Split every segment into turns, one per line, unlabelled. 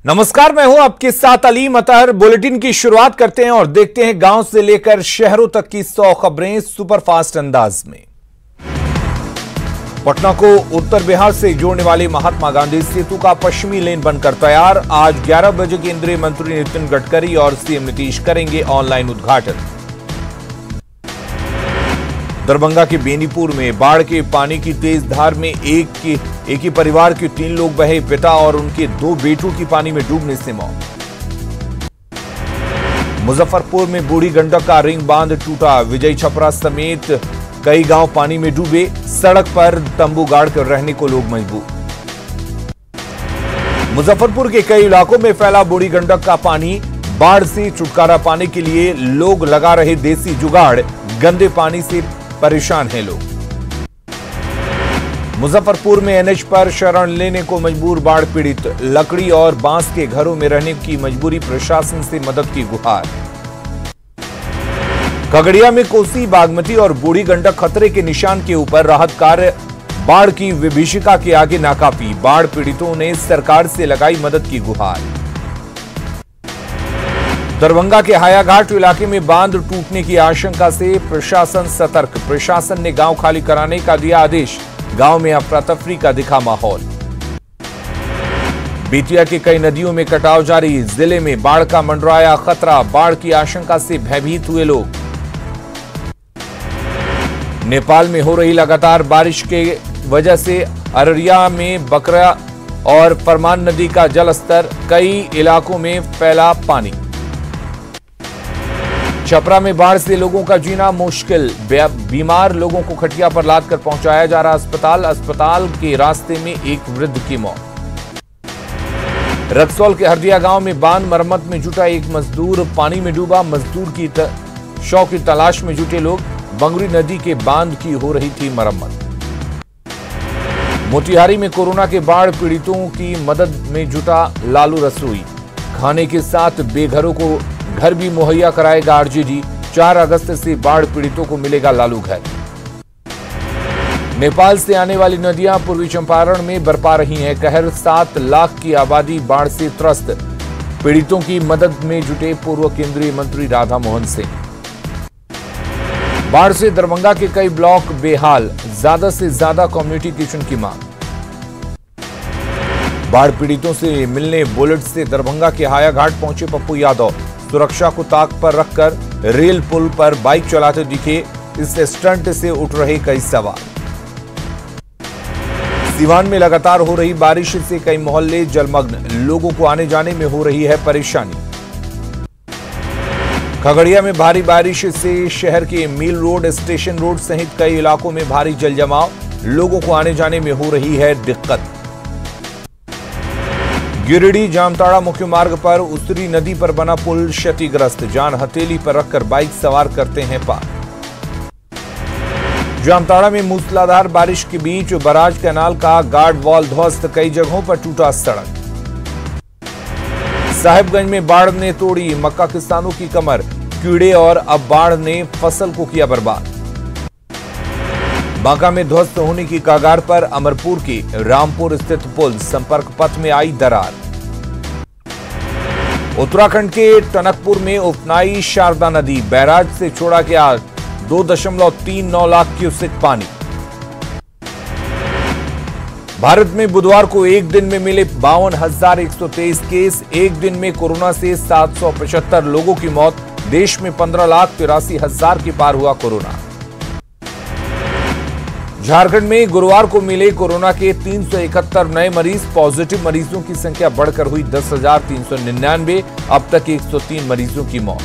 नमस्कार, मैं हूं आपके साथ अलीम अतहर। बुलेटिन की शुरुआत करते हैं और देखते हैं गांव से लेकर शहरों तक की 100 खबरें सुपरफास्ट अंदाज में। पटना को उत्तर बिहार से जोड़ने वाली महात्मा गांधी सेतु का पश्चिमी लेन बनकर तैयार। आज 11 बजे केंद्रीय मंत्री नितिन गडकरी और सीएम नीतीश करेंगे ऑनलाइन उद्घाटन। दरभंगा के बेनीपुर में बाढ़ के पानी की तेज धार में एक ही परिवार के 3 लोग बहे, पिता और उनके 2 बेटों की पानी में डूबने से मौत। मुजफ्फरपुर में बूढ़ी गंडक का रिंग बांध टूटा, विजय छपरा समेत कई गांव पानी में डूबे, सड़क पर तंबू गाड़कर रहने को लोग मजबूर। मुजफ्फरपुर के कई इलाकों में फैला बूढ़ी गंडक का पानी, बाढ़ से छुटकारा पाने के लिए लोग लगा रहे देसी जुगाड़, गंदे पानी से परेशान हैं लोग। मुजफ्फरपुर में एनएच पर शरण लेने को मजबूर बाढ़ पीड़ित, लकड़ी और बांस के घरों में रहने की मजबूरी, प्रशासन से मदद की गुहार। खगड़िया में कोसी, बागमती और बूढ़ी गंडक खतरे के निशान के ऊपर, राहत कार्य बाढ़ की विभीषिका के आगे नाकाफी, बाढ़ पीड़ितों ने सरकार से लगाई मदद की गुहार। दरभंगा के हायाघाट इलाके में बांध टूटने की आशंका से प्रशासन सतर्क, प्रशासन ने गांव खाली कराने का दिया आदेश, गांव में अफरा तफरी का दिखा माहौल। बेतिया की कई नदियों में कटाव जारी, जिले में बाढ़ का मंडराया खतरा, बाढ़ की आशंका से भयभीत हुए लोग। नेपाल में हो रही लगातार बारिश के वजह से अररिया में बकरा और परमान नदी का जलस्तर, कई इलाकों में फैला पानी। छपरा में बाढ़ से लोगों का जीना मुश्किल, बीमार लोगों को खटिया पर लाद कर पहुंचाया जा रहा अस्पताल के रास्ते में एक वृद्ध की मौत। रक्सौल के हरदिया गांव में बांध मरम्मत में जुटा एक मजदूर पानी में डूबा, मजदूर की शव की तलाश में जुटे लोग, बंगरी नदी के बांध की हो रही थी मरम्मत। मोतिहारी में कोरोना के बाढ़ पीड़ितों की मदद में जुटा लालू रसोई, खाने के साथ बेघरों को घर भी मुहैया कराएगा आरजेडी, 4 अगस्त से बाढ़ पीड़ितों को मिलेगा लालू घर। नेपाल से आने वाली नदियां पूर्वी चंपारण में बरपा रही हैं कहर, 7 लाख की आबादी बाढ़ से त्रस्त, पीड़ितों की मदद में जुटे पूर्व केंद्रीय मंत्री राधा मोहन सिंह। बाढ़ से दरभंगा के कई ब्लॉक बेहाल, ज्यादा से ज्यादा कम्युनिटी किचन की मांग। बाढ़ पीड़ितों से मिलने बुलेट से दरभंगा के हायाघाट पहुंचे पप्पू यादव, सुरक्षा को ताक पर रखकर रेल पुल पर बाइक चलाते दिखे, इस स्टंट से उठ रहे कई सवाल। सीवान में लगातार हो रही बारिश से कई मोहल्ले जलमग्न, लोगों को आने जाने में हो रही है परेशानी। खगड़िया में भारी बारिश से शहर के मिल रोड, स्टेशन रोड सहित कई इलाकों में भारी जल जमाव, लोगों को आने जाने में हो रही है दिक्कत। गिरिडीह जामताड़ा मुख्य मार्ग पर उसरी नदी पर बना पुल क्षतिग्रस्त, जान हथेली पर रखकर बाइक सवार करते हैं पार। जामताड़ा में मूसलाधार बारिश के बीच बराज कैनाल का गार्ड वॉल ध्वस्त, कई जगहों पर टूटा सड़क। साहिबगंज में बाढ़ ने तोड़ी मक्का किसानों की कमर, कीड़े और अब बाढ़ ने फसल को किया बर्बाद। बांका में ध्वस्त होने की कगार पर अमरपुर के रामपुर स्थित पुल, संपर्क पथ में आई दरार। उत्तराखंड के टनकपुर में उफनाई शारदा नदी, बैराज से छोड़ा गया 2.39 लाख क्यूसेक पानी। भारत में बुधवार को एक दिन में मिले 52,123 केस, एक दिन में कोरोना से 775 लोगों की मौत, देश में 15,83,000 के पार हुआ कोरोना। झारखंड में गुरुवार को मिले कोरोना के 371 नए मरीज, पॉजिटिव मरीजों की संख्या बढ़कर हुई 10,399, अब तक 103 मरीजों की मौत।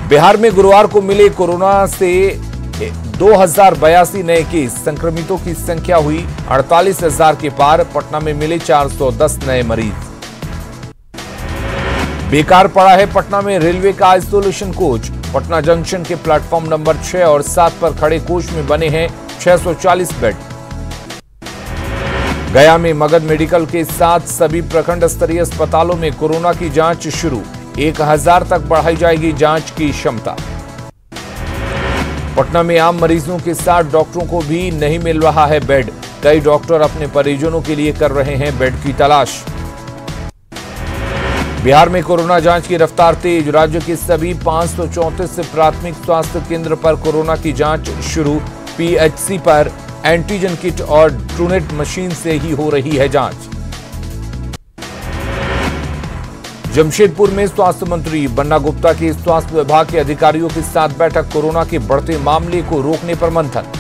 बिहार में गुरुवार को मिले कोरोना से 2,082 नए केस, संक्रमितों की संख्या हुई 48,000 के पार, पटना में मिले 410 नए मरीज। बेकार पड़ा है पटना में रेलवे का आइसोलेशन कोच, पटना जंक्शन के प्लेटफॉर्म नंबर 6 और 7 पर खड़े कोच में बने हैं 640 बेड। गया में मगध मेडिकल के साथ सभी प्रखंड स्तरीय अस्पतालों में कोरोना की जांच शुरू, 1000 तक बढ़ाई जाएगी जांच की क्षमता। पटना में आम मरीजों के साथ डॉक्टरों को भी नहीं मिल रहा है बेड, कई डॉक्टर अपने परिजनों के लिए कर रहे हैं बेड की तलाश। बिहार में कोरोना जांच की रफ्तार तेज। राज्य के सभी 534 प्राथमिक स्वास्थ्य केंद्र पर कोरोना की जांच शुरू। पीएचसी पर एंटीजन किट और ट्रूनेट मशीन से ही हो रही है जांच। जमशेदपुर में स्वास्थ्य मंत्री बन्ना गुप्ता की स्वास्थ्य विभाग के अधिकारियों के साथ बैठक। कोरोना के बढ़ते मामले को रोकने पर मंथन।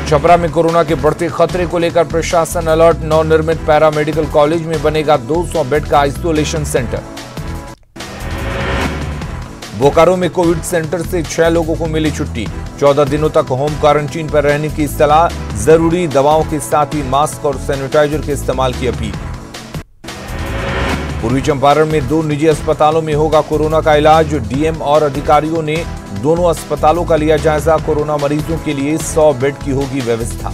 छपरा में कोरोना के बढ़ते खतरे को लेकर प्रशासन अलर्ट। नवनिर्मित पैरामेडिकल कॉलेज में बनेगा 200 बेड का आइसोलेशन सेंटर। बोकारो में कोविड सेंटर से 6 लोगों को मिली छुट्टी। 14 दिनों तक होम क्वारंटीन पर रहने की सलाह। जरूरी दवाओं के साथ ही मास्क और सैनिटाइजर के इस्तेमाल की अपील। पूर्वी चंपारण में 2 निजी अस्पतालों में होगा कोरोना का इलाज। डीएम और अधिकारियों ने दोनों अस्पतालों का लिया जायजा। कोरोना मरीजों के लिए 100 बेड की होगी व्यवस्था।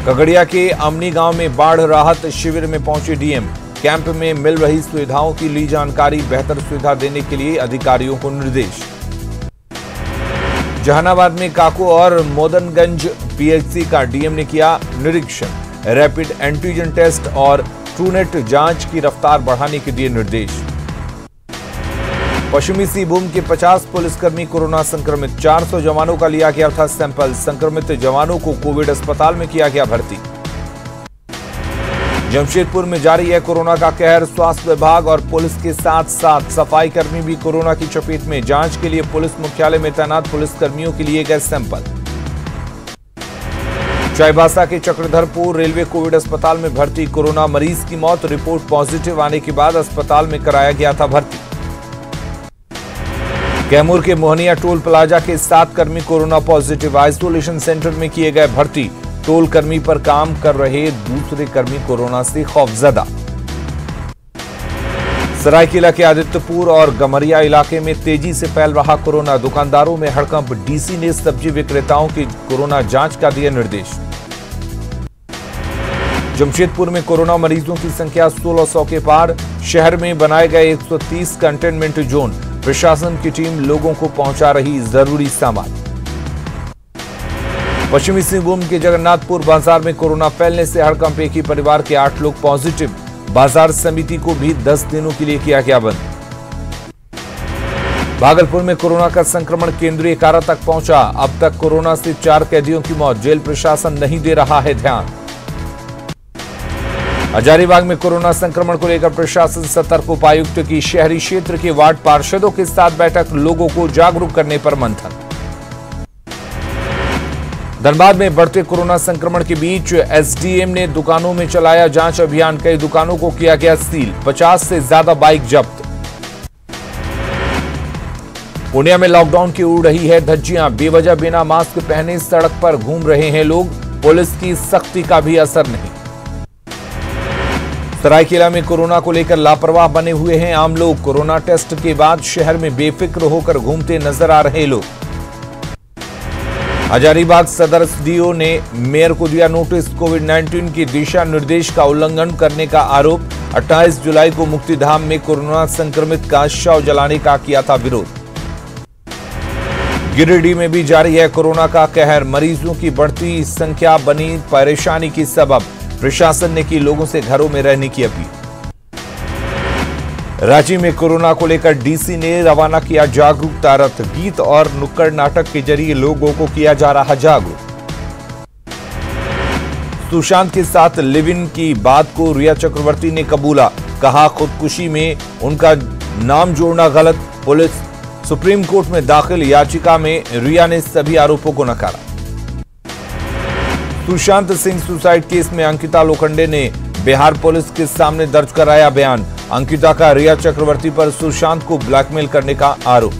खगड़िया के अमनी गांव में बाढ़ राहत शिविर में पहुंचे डीएम। कैंप में मिल रही सुविधाओं की ली जानकारी। बेहतर सुविधा देने के लिए अधिकारियों को निर्देश। जहानाबाद में काको और मोदनगंज पीएचसी का डीएम ने किया निरीक्षण। रैपिड एंटीजन टेस्ट और ट्रूनेट जांच की रफ्तार बढ़ाने के दिए निर्देश। पश्चिमी सिंहभूम के 50 पुलिसकर्मी कोरोना संक्रमित। 400 जवानों का लिया गया था सैंपल। संक्रमित जवानों को कोविड अस्पताल में किया गया भर्ती। जमशेदपुर में जारी है कोरोना का कहर। स्वास्थ्य विभाग और पुलिस के साथ साथ सफाई कर्मी भी कोरोना की चपेट में। जांच के लिए पुलिस मुख्यालय में तैनात पुलिसकर्मियों के लिए गए सैंपल। चाईबासा के चक्रधरपुर रेलवे कोविड अस्पताल में भर्ती। कोरोना मरीज की मौत। रिपोर्ट पॉजिटिव आने के बाद अस्पताल में कराया गया था भर्ती। कैमूर के मोहनिया टोल प्लाजा के 7 कर्मी कोरोना पॉजिटिव। आइसोलेशन सेंटर में किए गए भर्ती। टोल कर्मी पर काम कर रहे दूसरे कर्मी कोरोना से खौफजदा। सरायकेला के आदित्यपुर और गमरिया इलाके में तेजी से फैल रहा कोरोना। दुकानदारों में हड़कंप। डीसी ने सब्जी विक्रेताओं की कोरोना जांच का दिया निर्देश। जमशेदपुर में कोरोना मरीजों की संख्या 1600 के पार। शहर में बनाए गए 130 कंटेनमेंट जोन। प्रशासन की टीम लोगों को पहुंचा रही जरूरी सामान। पश्चिमी सिंहभूम के जगन्नाथपुर बाजार में कोरोना फैलने से हड़कंप। एक ही परिवार के 8 लोग पॉजिटिव। बाजार समिति को भी 10 दिनों के लिए किया गया बंद। भागलपुर में कोरोना का संक्रमण केंद्रीय कारा तक पहुंचा। अब तक कोरोना से 4 कैदियों की मौत। जेल प्रशासन नहीं दे रहा है ध्यान। हजारीबाग में कोरोना संक्रमण को लेकर प्रशासन सतर्क। उपायुक्त की शहरी क्षेत्र के वार्ड पार्षदों के साथ बैठक। लोगों को जागरूक करने पर मंथन। धनबाद में बढ़ते कोरोना संक्रमण के बीच एसडीएम ने दुकानों में चलाया जांच अभियान। कई दुकानों को किया गया सील। 50 से ज्यादा बाइक जब्त। पूर्णिया में लॉकडाउन की उड़ रही है धज्जियां। बेवजह बिना मास्क पहने सड़क पर घूम रहे हैं लोग। पुलिस की सख्ती का भी असर नहीं। सरायकेला में कोरोना को लेकर लापरवाह बने हुए हैं आम लोग। कोरोना टेस्ट के बाद शहर में बेफिक्र होकर घूमते नजर आ रहे लोग। हजारीबाग सदर एसडीओ ने मेयर को दिया नोटिस। कोविड-19 के दिशा निर्देश का उल्लंघन करने का आरोप। 28 जुलाई को मुक्तिधाम में कोरोना संक्रमित का शव जलाने का किया था विरोध। गिरिडीह में भी जारी है कोरोना का कहर। मरीजों की बढ़ती संख्या बनी परेशानी की सबब। प्रशासन ने की लोगों से घरों में रहने की अपील। रांची में कोरोना को लेकर डीसी ने रवाना किया जागरूकता रथ। गीत और नुक्कड़ नाटक के जरिए लोगों को किया जा रहा जागरूक। सुशांत के साथ लिव इन की बात को रिया चक्रवर्ती ने कबूला। कहा खुदकुशी में उनका नाम जोड़ना गलत। पुलिस सुप्रीम कोर्ट में दाखिल याचिका में रिया ने सभी आरोपों को नकारा। सुशांत सिंह सुसाइड केस में अंकिता लोखंडे ने बिहार पुलिस के सामने दर्ज कराया बयान। अंकिता का रिया चक्रवर्ती पर सुशांत को ब्लैकमेल करने का आरोप।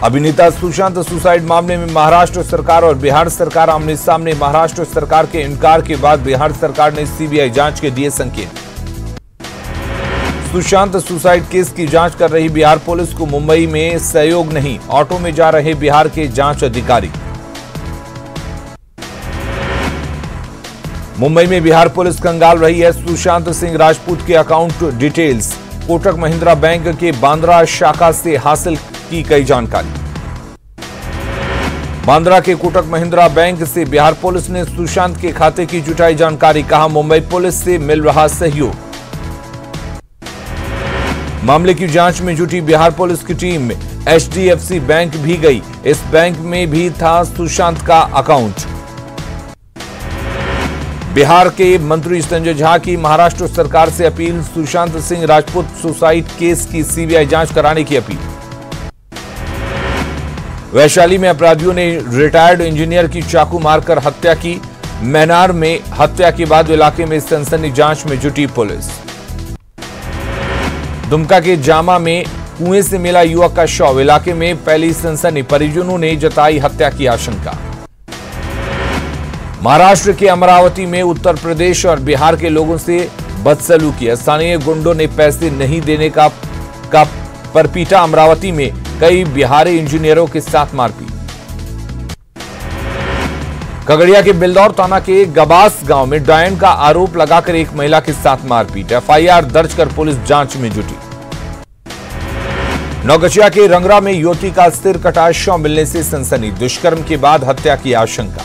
अभिनेता सुशांत सुसाइड मामले में महाराष्ट्र सरकार और बिहार सरकार आमने सामने। महाराष्ट्र सरकार के इनकार के बाद बिहार सरकार ने सीबीआई जांच के दिए संकेत। सुशांत सुसाइड केस की जांच कर रही बिहार पुलिस को मुंबई में सहयोग नहीं। ऑटो में जा रहे बिहार के जांच अधिकारी। मुंबई में बिहार पुलिस कंगाल रही है सुशांत सिंह राजपूत के account details. Kotak Mahindra bank के बांद्रा शाखा से हासिल की गई जानकारी। बांद्रा के कोटक महिंद्रा बैंक से बिहार पुलिस ने सुशांत के खाते की जुटाई जानकारी, कहा मुंबई पुलिस से मिल रहा सहयोग। मामले की जांच में जुटी बिहार पुलिस की टीम HDFC बैंक भी गई। इस बैंक में भी था सुशांत का अकाउंट। बिहार के मंत्री संजय झा की महाराष्ट्र सरकार से appeal, Sushant Singh Rajput suicide case की CBI जांच कराने की अपील। वैशाली में अपराधियों ने रिटायर्ड इंजीनियर की चाकू मारकर हत्या की। मैनार में हत्या के बाद इलाके में सनसनी, जांच में जुटी पुलिस। दुमका के जामा में कुएं से मिला युवक का शव, इलाके में फैली सनसनी, परिजनों ने जताई हत्या की आशंका। महाराष्ट्र के अमरावती में उत्तर प्रदेश और बिहार के लोगों से बदसलूकी, स्थानीय गुंडों ने पैसे नहीं देने का परपीटा। अमरावती में कई बिहारी इंजीनियरों के साथ मारपीट। खगड़िया के बिलदौर थाना के गबास गांव में डायन का आरोप लगाकर एक महिला के साथ मारपीट, FIR दर्ज कर पुलिस जांच में जुटी। नौगछिया के रंगरा में युवती का सिर कटा शव मिलने से सनसनी, दुष्कर्म के बाद हत्या की आशंका।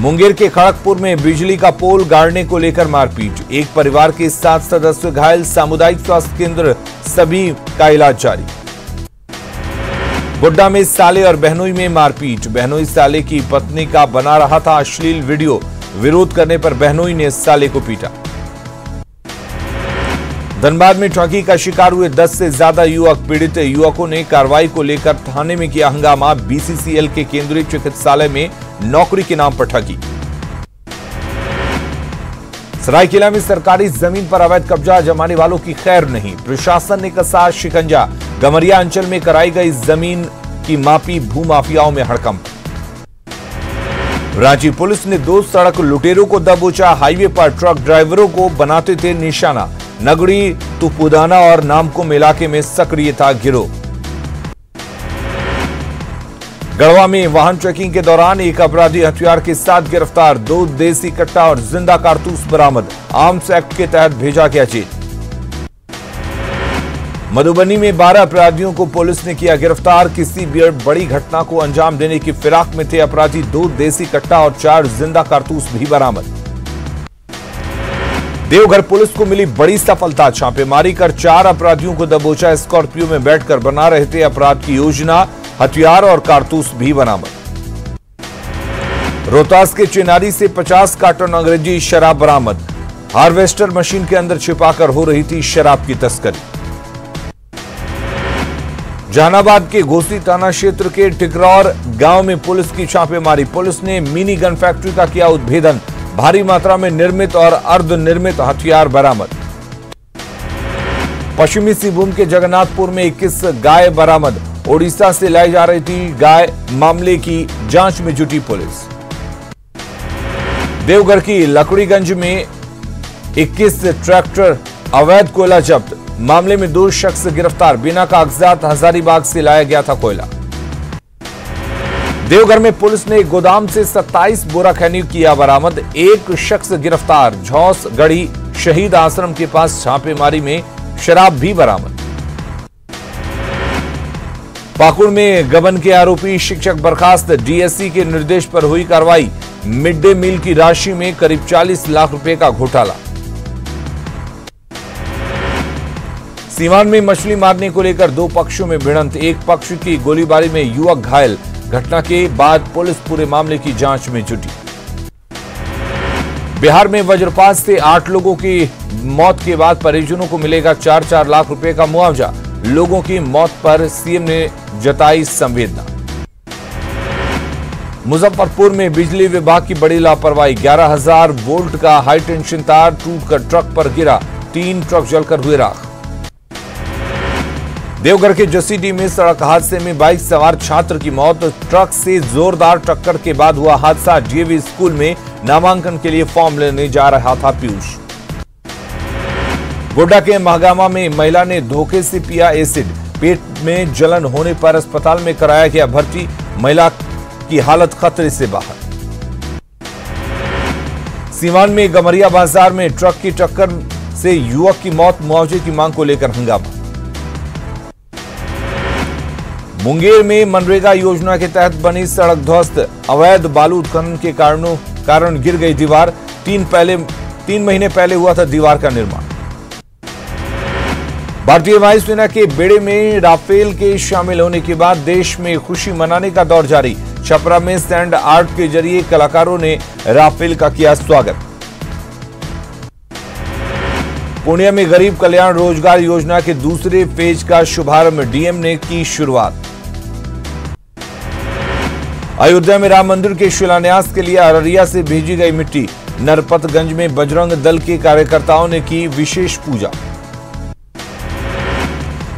मुंगेर के खड़गपुर में बिजली का पोल गाड़ने को लेकर मारपीट, एक परिवार के 7 सदस्य घायल, सामुदायिक स्वास्थ्य केंद्र सभी का इलाज जारी। गोड्डा में साले और बहनोई में मारपीट, बहनोई साले की पत्नी का बना रहा था अश्लील वीडियो, विरोध करने पर बहनोई ने साले को पीटा। धनबाद में ठगी का शिकार हुए 10 से ज्यादा युवक, पीड़ित युवकों ने कार्रवाई को लेकर थाने में किया हंगामा। BCCL के केंद्रीय चिकित्सालय में नौकरी के नाम पर ठगी। सरायकेला में सरकारी जमीन पर अवैध कब्जा जमाने वालों की खैर नहीं, प्रशासन ने कसा शिकंजा। गमरिया अंचल में कराई गई जमीन की मापी, भूमाफियाओं में हड़कंप। रांची पुलिस ने 2 सड़क लुटेरों को दबोचा, हाईवे पर ट्रक ड्राइवरों को बनाते थे निशाना। नगरी तुपुदाना और नामकुम इलाके में सक्रिय था गिरोह। गढ़वा में वाहन चेकिंग के दौरान एक अपराधी हथियार के साथ गिरफ्तार, 2 देसी कट्टा और जिंदा कारतूस बरामद, आर्म्स एक्ट के तहत भेजा गया जेल। मधुबनी में 12 अपराधियों को पुलिस ने किया गिरफ्तार, किसी बड़ी घटना को अंजाम देने की फिराक में थे अपराधी, 2 देसी कट्टा और 4 जिंदा कारतूस भी बरामद। देवघर पुलिस को मिली बड़ी सफलता, छापेमारी कर 4 अपराधियों को दबोचा, स्कॉर्पियो में बैठकर बना रहे थे अपराध की योजना, हथियार और कारतूस भी बरामद। रोहतास के चिनारी से 50 कार्टन अंग्रेजी शराब बरामद, हार्वेस्टर मशीन के अंदर छिपाकर हो रही थी शराब की तस्करी। जहानाबाद के घोसी थाना क्षेत्र के टिकरौर गांव में पुलिस की छापेमारी, पुलिस ने मिनी गन फैक्ट्री का किया उद्भेदन, भारी मात्रा में निर्मित और अर्धनिर्मित हथियार बरामद। पश्चिमी सिंहभूम के जगन्नाथपुर में 21 गाय बरामद, ओडिशा से लाई जा रही थी गाय, मामले की जांच में जुटी पुलिस। देवघर की लकड़ीगंज में 21 ट्रैक्टर अवैध कोयला जब्त, मामले में 2 शख्स गिरफ्तार, बिना कागजात हजारीबाग से लाया गया था कोयला। देवघर में पुलिस ने गोदाम से 27 बोरा खैनी किया बरामद, 1 शख्स गिरफ्तार, झौस गढ़ी शहीद आश्रम के पास छापेमारी में शराब भी बरामद। पाकुड़ में गबन के आरोपी शिक्षक बर्खास्त, DSC के निर्देश पर हुई कार्रवाई, मिड डे मील की राशि में करीब 40 लाख रुपए का घोटाला। सीवान में मछली मारने को लेकर 2 पक्षों में भिड़ंत, एक पक्ष की गोलीबारी में युवक घायल, घटना के बाद पुलिस पूरे मामले की जांच में जुटी। बिहार में वज्रपात से 8 लोगों की मौत के बाद परिजनों को मिलेगा 4-4 लाख रुपए का मुआवजा, लोगों की मौत पर सीएम ने जताई संवेदना। मुजफ्फरपुर में बिजली विभाग की बड़ी लापरवाही, 11,000 वोल्ट का हाई टेंशन तार टूटकर ट्रक पर गिरा, 3 ट्रक जलकर हुए राख। देवघर के जसीडीह में सड़क हादसे में बाइक सवार छात्र की मौत, ट्रक से जोरदार टक्कर के बाद हुआ हादसा, डीएवी स्कूल में नामांकन के लिए फॉर्म लेने जा रहा था पीयूष। गोड्डा के महागामा में महिला ने धोखे से पिया एसिड, पेट में जलन होने पर अस्पताल में कराया गया भर्ती, महिला की हालत खतरे से बाहर। सीवान में गमरिया बाजार में ट्रक की टक्कर से युवक की मौत, मुआवजे की मांग को लेकर हंगामा। मुंगेर में मनरेगा योजना के तहत बनी सड़क ध्वस्त, अवैध बालू उत्खनन के कारण गिर गई दीवार। 3 महीने पहले हुआ था दीवार का निर्माण। भारतीय वायुसेना के बेड़े में राफेल के शामिल होने के बाद देश में खुशी मनाने का दौर जारी। छपरा में सैंड आर्ट के जरिए कलाकारों ने राफेल का किया स्वागत। पूर्णिया में गरीब कल्याण रोजगार योजना के दूसरे फेज का शुभारंभ, डीएम ने की शुरुआत। अयोध्या में राम मंदिर के शिलान्यास के लिए अररिया से भेजी गई मिट्टी। नरपतगंज में बजरंग दल के कार्यकर्ताओं ने की विशेष पूजा।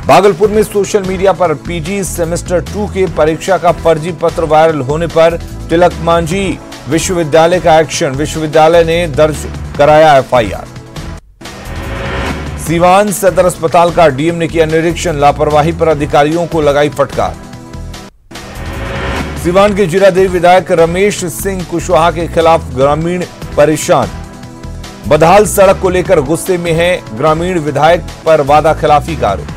भागलपुर में सोशल मीडिया पर पीजी सेमेस्टर 2 के परीक्षा का फर्जी पत्र वायरल होने पर तिलक मांझी विश्वविद्यालय का एक्शन, विश्वविद्यालय ने दर्ज कराया एफआईआर। सीवान सदर अस्पताल का डीएम ने किया निरीक्षण, लापरवाही पर अधिकारियों को लगाई फटकार। सीवान के जीरादेवी विधायक रमेश सिंह कुशवाहा के खिलाफ ग्रामीण परेशान। बदहाल सड़क को लेकर गुस्से में है ग्रामीण, विधायक पर वादा खिलाफी का आरोप।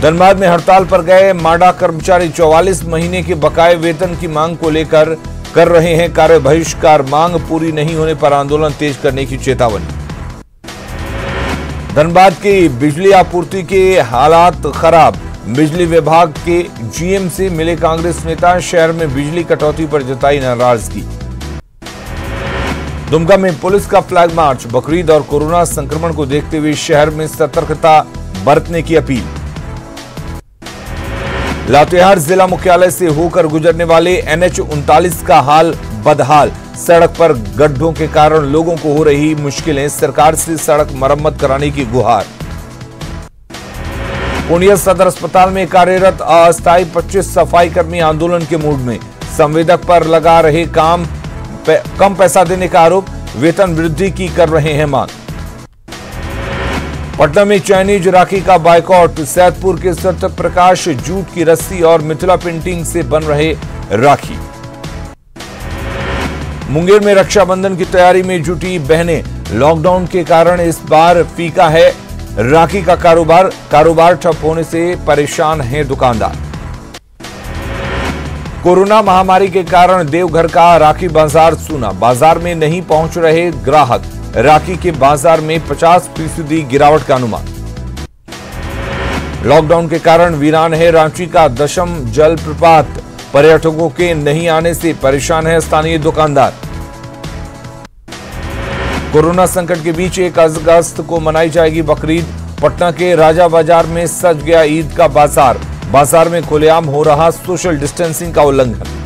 धनबाद में हड़ताल पर गए माडा कर्मचारी 44 महीने के बकाये वेतन की मांग को लेकर कर रहे हैं कार्य बहिष्कार। मांग पूरी नहीं होने पर आंदोलन तेज करने की चेतावनी। धनबाद की बिजली आपूर्ति के हालात खराब, बिजली विभाग के जीएम से मिले कांग्रेस नेता, शहर में बिजली कटौती पर जताई नाराजगी। दुमका में पुलिस का फ्लैग मार्च, बकरीद और कोरोना संक्रमण को देखते हुए शहर में सतर्कता बरतने की अपील। लातेहार जिला मुख्यालय से होकर गुजरने वाले NH-39 का हाल बदहाल, सड़क पर गड्ढों के कारण लोगों को हो रही मुश्किलें, सरकार से सड़क मरम्मत कराने की गुहार। पूर्णिया सदर अस्पताल में कार्यरत अस्थायी 25 सफाई कर्मी आंदोलन के मूड में, संवेदक पर लगा रहे कम पैसा देने का आरोप, वेतन वृद्धि की कर रहे हैं मांग। पटना में चाइनीज राखी का बायकॉट, सैदपुर के सत्य प्रकाश जूट की रस्सी और मिथिला पेंटिंग से बन रहे राखी। मुंगेर में रक्षाबंधन की तैयारी में जुटी बहनें, लॉकडाउन के कारण इस बार फीका है राखी का कारोबार ठप होने से परेशान हैं दुकानदार। कोरोना महामारी के कारण देवघर का राखी बाजार सूना, बाजार में नहीं पहुंच रहे ग्राहक, राखी के बाजार में 50% गिरावट का अनुमान। लॉकडाउन के कारण वीरान है रांची का दशम जल प्रपात, पर्यटकों के नहीं आने से परेशान है स्थानीय दुकानदार। कोरोना संकट के बीच 1 अगस्त को मनाई जाएगी बकरीद। पटना के राजा बाजार में सज गया ईद का बाजार, बाजार में खुलेआम हो रहा सोशल डिस्टेंसिंग का उल्लंघन।